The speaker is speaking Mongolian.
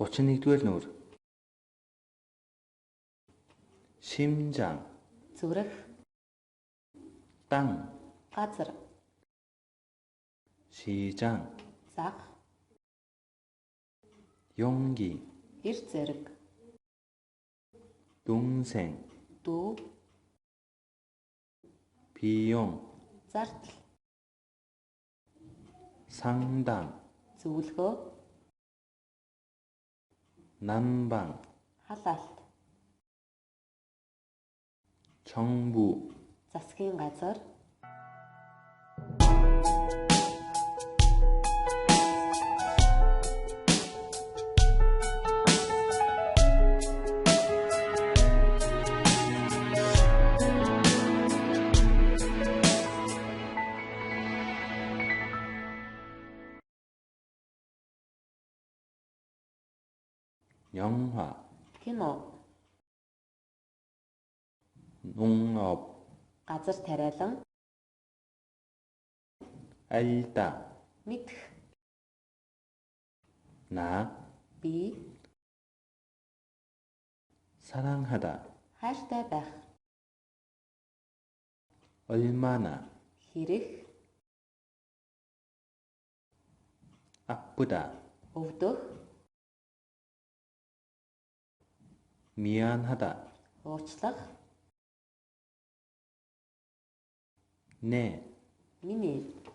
31-р нүур. 심장, зүрх, 땅, газар, 시장, зах, 용기, эр зэрэг, 동생, дүү, 비용, зардал, 상담, зөвлөгөө, 난방, халаалт, 정부, засгийн газар, 영화, кино, 농업, газар тариалан, 알다, мэдэх, 나, би, 사랑하다, хайртай байх, 얼마나, хэрэг, 아프다, өвдөх, 미안하다, уучлах, 네, миний.